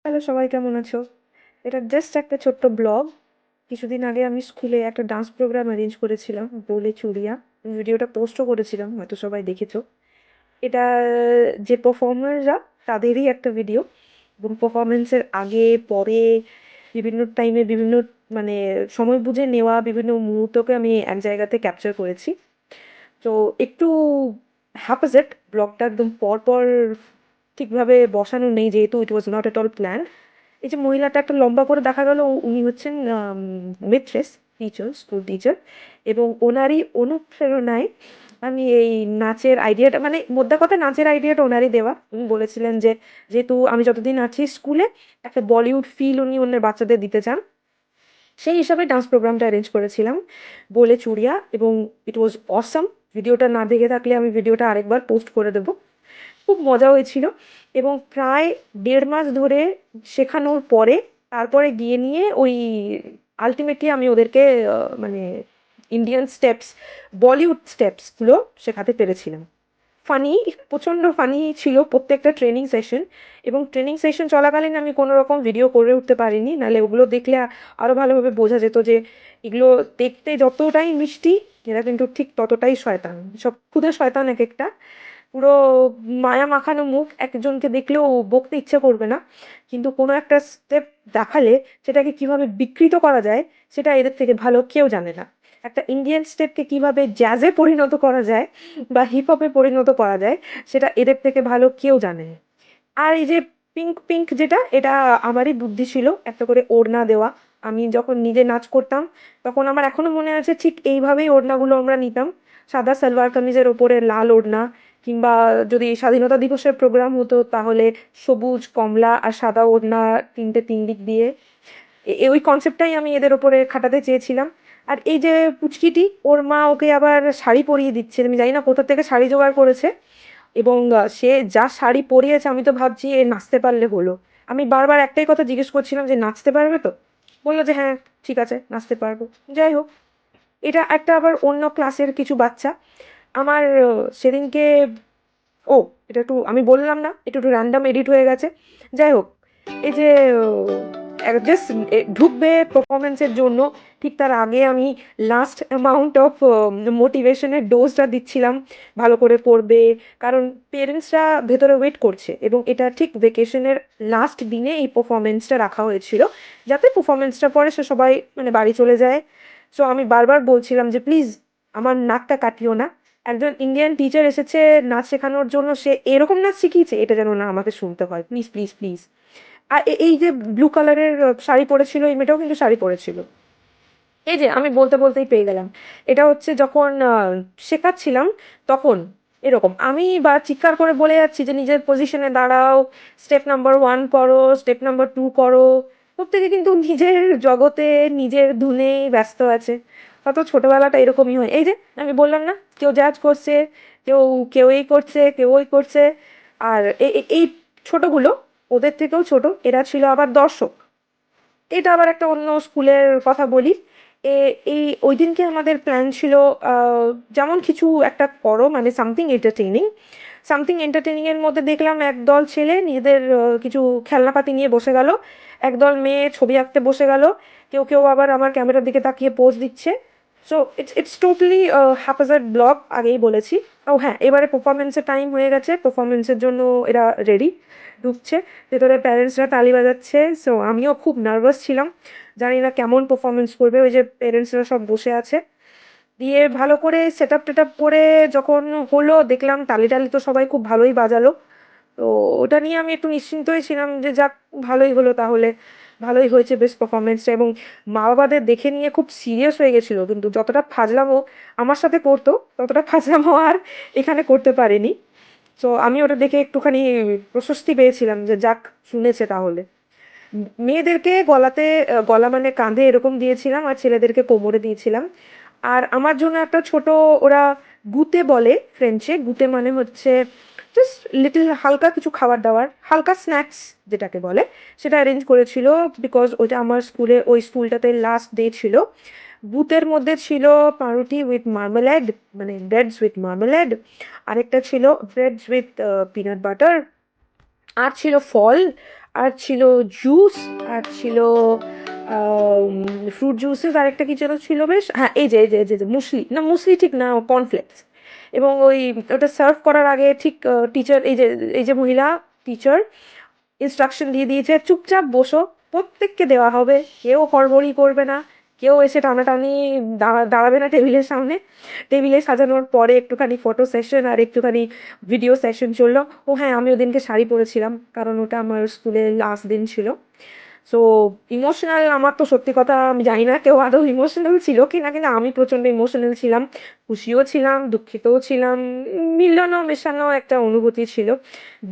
Hello সবাই কেমন আছো? এটা জাস্ট একটা ছোট্ট ব্লগ। কিছুদিন আগে আমি স্কুলে একটা ডান্স প্রোগ্রাম অ্যারেঞ্জ করেছিলাম বলে চুড়িয়া। ভিডিওটা পোস্টও করেছিলাম, হয়তো সবাই দেখেছো। এটা যে পারফর্মাররা তাদেরই একটা ভিডিও, এবং পারফরমেন্সের আগে পরে বিভিন্ন টাইমে বিভিন্ন মানে সময় বুঝে নেওয়া বিভিন্ন মুহূর্তকে আমি এক জায়গাতে ক্যাপচার করেছি। তো একটু হ্যাপাজেট ব্লগটা একদম পরপর ঠিকভাবে বসানো নেই, যেহেতু it was not at all plan. এই যে মহিলাটা একটা লম্বা করে দেখা গেল, উনি হচ্ছেন মিস্ট্রেস, টিচার, স্কুল টিচার। এবং ওনারই অনুপ্রেরণায় আমি এই নাচের আইডিয়াটা, মানে মোদ্দা কথা নাচের আইডিয়াটা ওনারই দেওয়া। উনি বলেছিলেন যে যেহেতু আমি যতদিন আছি স্কুলে, একটা বলিউড ফিল উনি অন্যের বাচ্চাদের দিতে চান, সেই হিসাবে ডান্স প্রোগ্রামটা অ্যারেঞ্জ করেছিলাম বলে চুড়িয়া। এবং ইট ওয়াজ অসাম। ভিডিওটা না দেখে থাকলে আমি ভিডিওটা আরেকবার পোস্ট করে দেবো। খুব মজা হয়েছিল। এবং প্রায় 1.5 মাস ধরে শেখানোর পরে তারপরে গিয়ে নিয়ে ওই আলটিমেটলি আমি ওদেরকে মানে ইন্ডিয়ান স্টেপস, বলিউড স্টেপসগুলো শেখাতে পেরেছিলাম। ফানি, প্রচণ্ড ফানি ছিল প্রত্যেকটা ট্রেনিং সেশন। এবং ট্রেনিং সেশন চলাকালীন আমি কোনো রকম ভিডিও করে উঠতে পারিনি, নাহলে ওগুলো দেখলে আরও ভালোভাবে বোঝা যেত যে এগুলো দেখতে যতটাই মিষ্টি, এরা কিন্তু ঠিক ততটাই শয়তান। সব ক্ষুদে শয়তান এক একটা। পুরো মায়া মাখানো মুখ, একজনকে দেখলেও বকতে ইচ্ছে করবে না। কিন্তু কোনো একটা স্টেপ দেখালে সেটাকে কিভাবে বিকৃত করা যায় সেটা এদের থেকে ভালো কেউ জানে না। একটা ইন্ডিয়ান স্টেপকে কিভাবে জ্যাজে পরিণত করা যায় বা হিপ হপে পরিণত করা যায় সেটা এদের থেকে ভালো কেউ জানে না। আর এই যে পিঙ্ক পিঙ্ক যেটা, এটা আমারই বুদ্ধি ছিল একটা করে ওড়না দেওয়া। আমি যখন নিজে নাচ করতাম তখন আমার এখনো মনে আছে ঠিক এইভাবেই ওড়নাগুলো আমরা নিতাম। সাদা সালোয়ার কামিজের ওপরে লাল ওড়না, কিংবা যদি স্বাধীনতা দিবসের প্রোগ্রাম হতো তাহলে সবুজ, কমলা আর সাদা ওড়না, তিনটে তিন দিক দিয়ে। ওই কনসেপ্টটাই আমি এদের ওপরে খাটাতে চেয়েছিলাম। আর এই যে পুচকিটি, ওর মা ওকে আবার শাড়ি পরিয়ে দিচ্ছে, আমি জানি না কোথা থেকে শাড়ি জোগাড় করেছে। এবং সে যা শাড়ি পরিয়েছে আমি তো ভাবছি এ নাচতে পারলে হলো। আমি বারবার একটাই কথা জিজ্ঞেস করছিলাম যে নাচতে পারবে তো? বললো যে হ্যাঁ ঠিক আছে নাচতে পারবো। যাই হোক, এটা একটা আবার অন্য ক্লাসের কিছু বাচ্চা আমার সেদিনকে, ও এটা একটু আমি বললাম না, একটু একটু র্যান্ডাম এডিট হয়ে গেছে। যাই হোক, এই যে জাস্ট ঢুকবে পারফরমেন্সের জন্য, ঠিক তার আগে আমি লাস্ট অ্যামাউন্ট অফ মোটিভেশনের ডোজটা দিচ্ছিলাম, ভালো করে পড়বে। কারণ পেরেন্টসরা ভেতরে ওয়েট করছে, এবং এটা ঠিক ভেকেশনের লাস্ট দিনে এই পারফরমেন্সটা রাখা হয়েছিল, যাতে পারফরমেন্সটা পরে সে সবাই মানে বাড়ি চলে যায়। সো আমি বারবার বলছিলাম যে প্লিজ আমার নাকটা কাটিও না। একজন ইন্ডিয়ান টিচার এসেছে নাচ শেখানোর জন্য, সে এরকম নাচ শিখিয়েছে এটা যেন না আমাকে শুনতে হয়, প্লিজ প্লিজ প্লিজ। আর এই যে ব্লু কালারের শাড়ি পরেছিল এই মেয়েটাও কিন্তু শাড়ি পরেছিল। এই যে আমি বলতে বলতেই পেয়ে গেলাম, এটা হচ্ছে যখন শেখাচ্ছিলাম তখন এরকম আমি বা চিৎকার করে বলে যাচ্ছি যে নিজের পজিশনে দাঁড়াও, স্টেপ নাম্বার 1 করো, স্টেপ নাম্বার 2 করো। প্রত্যেকে কিন্তু নিজের জগতে নিজের ধুনে ব্যস্ত আছে। কত ছোটবেলাটা এরকমই হয়। এই যে আমি বললাম না, কেউ জাজ করছে, কেউ কেউ এই করছে, কেউ ওই করছে। আর এই ছোটগুলো, ওদের থেকেও ছোট এরা ছিল আবার দর্শক। এটা আবার একটা অন্য স্কুলের কথা বলি। এ এই ওই দিনকে আমাদের প্ল্যান ছিল যেমন কিছু একটা করো, মানে সামথিং এন্টারটেইনিং। সামথিং এন্টারটেইনিংয়ের মধ্যে দেখলাম একদল ছেলে নিজেদের কিছু খেলনাপাতি নিয়ে বসে গেল, একদল মেয়ে ছবি আঁকতে বসে গেল, কেউ কেউ আবার আমার ক্যামেরার দিকে তাকিয়ে পোজ দিচ্ছে। So it's totally haphazard blog, আগেই বলেছি। ও হ্যাঁ, এবারে পারফরমেন্সের টাইম হয়ে গেছে, পারফরমেন্সের জন্য এরা রেডি, ঢুকছে। ভেতরে প্যারেন্টসরা তালি বাজাচ্ছে, সো আমিও খুব নার্ভাস ছিলাম, জানি না কেমন পারফরমেন্স করবে। ওই যে প্যারেন্টসরা সব বসে আছে, দিয়ে ভালো করে সেট আপ টেট আপ করে যখন হলো দেখলাম তালি টালি তো সবাই খুব ভালোই বাজালো। তো ওটা নিয়ে আমি একটু নিশ্চিন্তই ছিলাম যে যাক, ভালোই হলো তাহলে, ভালোই হয়েছে বেশ পারফরমেন্সটা। এবং মা বাবাদের দেখে নিয়ে খুব সিরিয়াস হয়ে গেছিলো, কিন্তু যতটা ফাজলামো আমার সাথে করতো ততটা ফাজলামো আর এখানে করতে পারেনি। তো আমি ওটা দেখে একটুখানি প্রশস্তি পেয়েছিলাম যে যাক, শুনেছে তাহলে। মেয়েদেরকে গলাতে গলা মানে কাঁধে এরকম দিয়েছিলাম, আর ছেলেদেরকে কোমরে দিয়েছিলাম। আর আমার জন্য একটা ছোট, ওরা গুতে বলে ফ্রেঞ্চে, গুতে মানে হচ্ছে জাস্ট লিটল হালকা কিছু খাবার দাবার, হালকা স্ন্যাক্স যেটাকে বলে, সেটা অ্যারেঞ্জ করেছিল। বিকজ ওইটা আমার স্কুলে, ওই স্কুলটাতে লাস্ট ডে ছিল। বুথের মধ্যে ছিল পাউরুটি উইথ মার্মেলেড, মানে ব্রেডস উইথ মার্মেলেড। আরেকটা ছিল ব্রেডস উইথ পিনাট বাটার। আর ছিল ফল, আর ছিল জুস, আর ছিল ফ্রুট জুসেস, আরেকটা কি যেন ছিল বেশ, হ্যাঁ এই যে মুসলি, না মুসলি ঠিক না, কর্নফ্লেক্স। এবং ওই ওটা সার্ভ করার আগে ঠিক টিচার, এই যে মহিলা টিচার ইনস্ট্রাকশন দিয়ে দিয়েছে, চুপচাপ বসো, প্রত্যেককে দেওয়া হবে, কেউ হড়বড়ি করবে না, কেউ এসে টানাটানি দাঁড়াবে না টেবিলের সামনে। টেবিলে সাজানোর পরে একটুখানি ফটো সেশন আর একটুখানি ভিডিও সেশন চললো। ও হ্যাঁ, আমি ওদিনকে শাড়ি পরেছিলাম, কারণ ওটা আমার স্কুলের লাস্ট দিন ছিল। সো ইমোশনাল, আমার তো সত্যি কথা আমি জানি না কেউ আদৌ ইমোশনাল ছিল কি না, কিন্তু আমি প্রচণ্ড ইমোশনাল ছিলাম, খুশিও ছিলাম, দুঃখিতও ছিলাম, মিলানো মেশানো একটা অনুভূতি ছিল।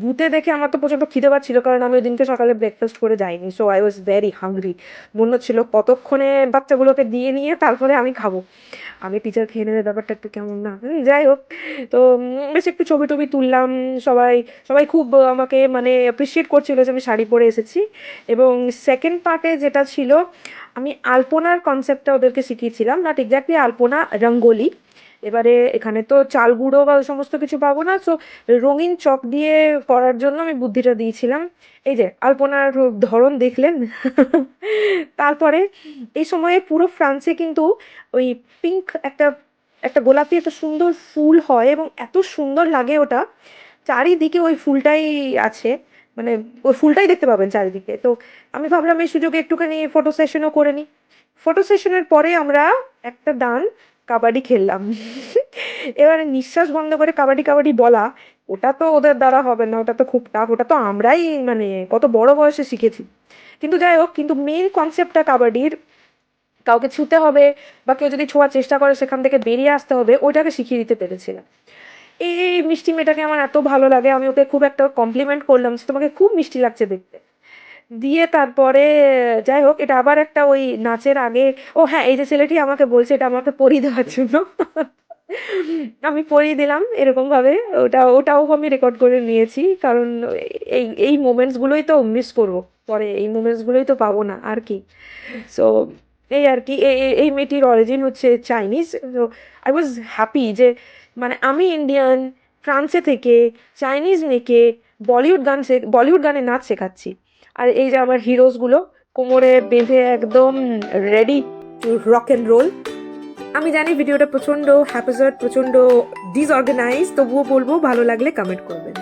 ভূতে দেখে আমার তো প্রচণ্ড খিদে পাচ্ছিল, কারণ আমি ওই দিনকে সকালে ব্রেকফাস্ট করে যাইনি। So I was very hungry. মনে হচ্ছিল কতক্ষণে বাচ্চাগুলোকে দিয়ে নিয়ে তারপরে আমি খাবো। আগে টিচার খেয়ে নেবে, ব্যাপারটা একটু কেমন না, যাই হোক। তো বেশ একটু ছবি টবি তুললাম। সবাই সবাই খুব আমাকে মানে অ্যাপ্রিসিয়েট করছিল যে আমি শাড়ি পরে এসেছি। এবং সেকেন্ড পার্টে যেটা ছিল, আমি আলপনার কনসেপ্টটা ওদেরকে শিখিয়েছিলাম, নট এক্স্যাক্টলি আলপনা, রঙ্গোলি। এবারে এখানে তো চাল গুঁড়ো বা ওই সমস্ত কিছু পাবো না, সো রঙিন চক দিয়ে করার জন্য আমি বুদ্ধিটা দিয়েছিলাম। এই যে আলপনার ধরন দেখলেন। তারপরে এই সময়ে পুরো ফ্রান্সে কিন্তু ওই পিঙ্ক একটা একটা গোলাপি একটা সুন্দর ফুল হয়, এবং এত সুন্দর লাগে ওটা, চারিদিকে ওই ফুলটাই আছে, মানে ওই ফুলটাই দেখতে পাবেন চারিদিকে। তো আমি ভাবলাম এই সুযোগে একটুখানি ফটো সেশনও করে নিই। ফটো সেশনের পরে আমরা একটা দান কাবাডি খেললাম। এবারে নিঃশ্বাস বন্ধ করে কাবাডি কাবাডি বলা, ওটা তো ওদের দ্বারা হবে না, ওটা তো খুব টাফ, ওটা তো আমরাই মানে কত বড় বয়সে শিখেছি। কিন্তু যাই হোক, কিন্তু মেন কনসেপ্টটা কাবাডির, কাউকে ছুতে হবে বা কেউ যদি ছোঁয়ার চেষ্টা করে সেখান থেকে বেরিয়ে আসতে হবে, ওইটাকে শিখিয়ে দিতে পেরেছিলাম। এই মিষ্টি মেয়েটাকে আমার এত ভালো লাগে, আমি ওকে খুব একটা কমপ্লিমেন্ট করলাম যে তোমাকে খুব মিষ্টি লাগছে দেখতে। দিয়ে তারপরে যাই হোক, এটা আবার একটা ওই নাচের আগে, ও হ্যাঁ, এই যে ছেলেটি আমাকে বলছে এটা আমাকে পরিয়ে দেওয়ার জন্য, আমি পরিয়ে দিলাম এরকম ভাবে। ওটাও আমি রেকর্ড করে নিয়েছি, কারণ এই এই মোমেন্টসগুলোই তো মিস করবো পরে, এই মোমেন্টসগুলোই তো পাবো না আর কি। সো এই আর কি, এই মেয়েটির অরিজিন হচ্ছে চাইনিজ। তো আই ওয়াজ হ্যাপি যে মানে আমি ইন্ডিয়ান, ফ্রান্সে থেকে চাইনিজ মেয়েকে বলিউড গানে নাচ শেখাচ্ছি। আর এই যে আমার হিরোসগুলো কোমরে বেঁধে একদম ready to rock and roll. আমি জানি ভিডিওটা প্রচণ্ড হ্যাপাজার্ড, প্রচণ্ড ডিসঅর্গানাইজ, তবুও বলবো ভালো লাগলে কমেন্ট করবেন।